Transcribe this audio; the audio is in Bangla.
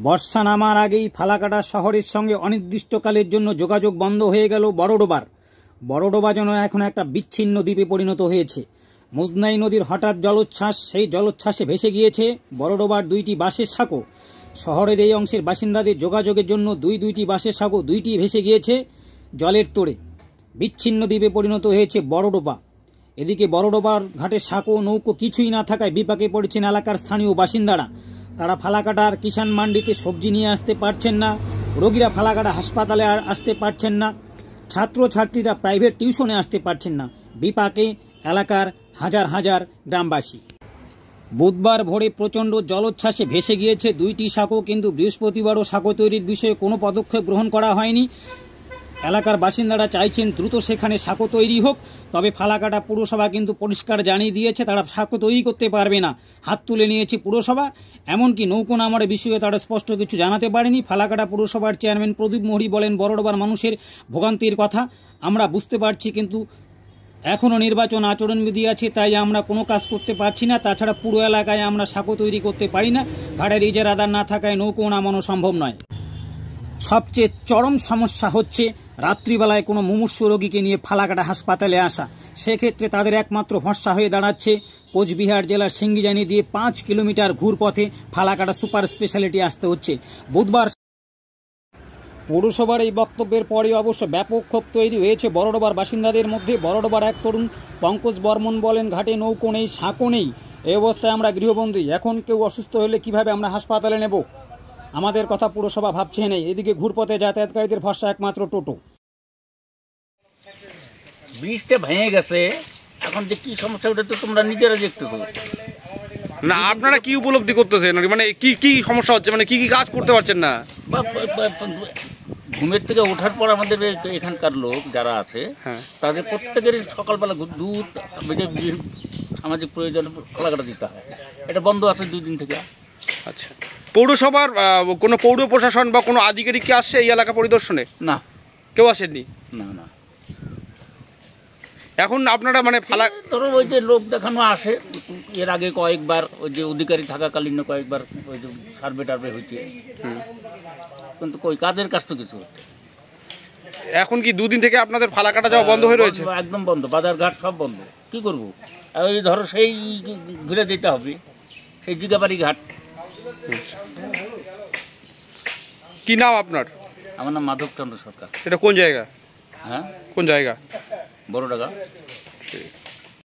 বর্ষা নামার আগেই ফালাকাটা শহরের সঙ্গে অনির্দিষ্টকালের জন্য যোগাযোগ বন্ধ হয়ে গেল বড়ডোবার। বড়ডোবা যেন এখন একটা বিচ্ছিন্ন দ্বীপে পরিণত হয়েছে। মুজনাই নদীর হঠাৎ জলোচ্ছ্বাস, সেই জলোচ্ছ্বাসে ভেসে গিয়েছে বড়ডোবার 2টি বাঁশের সাঁকো। শহরের এই অংশের বাসিন্দাদের যোগাযোগের জন্য দুইটি বাঁশের সাঁকো দুইটি ভেসে গিয়েছে জলের তোড়ে। বিচ্ছিন্ন দ্বীপে পরিণত হয়েছে বড়ডোবা। এদিকে বড়ডোবার ঘাটে সাঁকো নৌকো কিছুই না থাকায় বিপাকে পড়েছেন এলাকার স্থানীয় বাসিন্দারা। তারা ফালাকাটার কিষাণ মান্ডিতে সবজি নিয়ে আসতে পারছেন না, রোগীরা ফালাকাটা হাসপাতালে আর আসতে পারছেন না, ছাত্রছাত্রীরা প্রাইভেট টিউশনে আসতে পারছেন না। বিপাকে এলাকার হাজার হাজার গ্রামবাসী। বুধবার ভোরে প্রচণ্ড জলোচ্ছ্বাসে ভেসে গিয়েছে 2টি সাঁকো, কিন্তু বৃহস্পতিবারও সাঁকো তৈরির বিষয়ে কোনো পদক্ষেপ গ্রহণ করা হয়নি। এলাকার বাসিন্দারা চাইছেন দ্রুত সেখানে সাঁকো তৈরি হোক। তবে ফালাকাটা পুরসভা কিন্তু পরিষ্কার জানিয়ে দিয়েছে তারা সাঁকো তৈরি করতে পারবে না। হাত তুলে নিয়েছে পুরসভা। এমনকি নৌকো নামার বিষয়ে তারা স্পষ্ট কিছু জানাতে পারেনি। ফালাকাটা পুরসভার চেয়ারম্যান প্রদীপ মোহরি বলেন, বড়ডোবার মানুষের ভোগান্তির কথা আমরা বুঝতে পারছি, কিন্তু এখনও নির্বাচন আচরণবিধি আছে, তাই আমরা কোনো কাজ করতে পারছি না। তাছাড়া পুরো এলাকায় আমরা সাঁকো তৈরি করতে পারি না। ঘাটের ইজারাদার না থাকায় নৌকো নামানো সম্ভব নয়। সবচেয়ে চরম সমস্যা হচ্ছে রাত্রিবেলায় কোনো মুমূর্ষু রোগীকে নিয়ে ফালাকাটা হাসপাতালে আসা। সেক্ষেত্রে তাদের একমাত্র ভরসা হয়ে দাঁড়াচ্ছে কোচবিহার জেলার সিঙ্গিজানি দিয়ে 5 কিলোমিটার ঘুরপথে ফালাকাটা সুপার স্পেশালিটি আসতে হচ্ছে। বুধবার পৌরসভার এই বক্তব্যের পরে অবশ্য ব্যাপক ক্ষোভ তৈরি হয়েছে বড়ডোবার বাসিন্দাদের মধ্যে। বড়ডোবার এক তরুণ পঙ্কজ বর্মন বলেন, ঘাটে নৌকো নেই, সাঁকো নেই, এই অবস্থায় আমরা গৃহবন্দী। এখন কেউ অসুস্থ হলে কিভাবে আমরা হাসপাতালে নেব? আমাদের কথা পুরসভা ভাবছে নেই। এদিকে ঘুরপথে যাতায়াতকারীদের ভরসা একমাত্র টোটো। ব্রিজটা ভেঙে গেছে, এখন যে কি সমস্যা ওটা তো তোমরা নিজেরা দেখতেছো না। আপনারা কি উপলব্ধি করতেছেন, মানে কি কি সমস্যা হচ্ছে, মানে কি কি কাজ করতে পারছেন না? ঘুমের থেকে ওঠার পর আমাদের এখানকার লোক যারা আছে তাদের প্রত্যেকেরই সকালবেলা দুধ সামাজিক প্রয়োজন ফালাকাটা দিতে হয়। এটা বন্ধ আছে 2 দিন থেকে। আচ্ছা, পৌরসভার কোনো পৌর প্রশাসন বা কোনো আধিকারিক কি আসছে এই এলাকা পরিদর্শনে? না, কেউ আসেননি। না না। এখন আপনারা মানে ফালা ধরো ওই যে লোক দেখানো আসে, এর আগে কয়েকবার ওই যে অধিকারী থাকাকালীন কয়েকবার ওই যে সার্ভে টার্ভে হয়েছে, কিন্তু কই কাজের কাজ তো কিছু। এখন কি 2 দিন থেকে আপনাদের ফালাকাটা যাওয়া বন্ধ হয়ে রয়েছে? একদম বন্ধ, বাজার ঘাট সব বন্ধ। কি করব? ওই ধরো সেই ঘুরে যেতে হবে, সেই জিগাবাড়ি ঘাট। কি নাম আপনার? আমার নাম মাধব চন্দ্র সরকার। এটা কোন জায়গা? হ্যাঁ, কোন জায়গা? বড়ডোবা।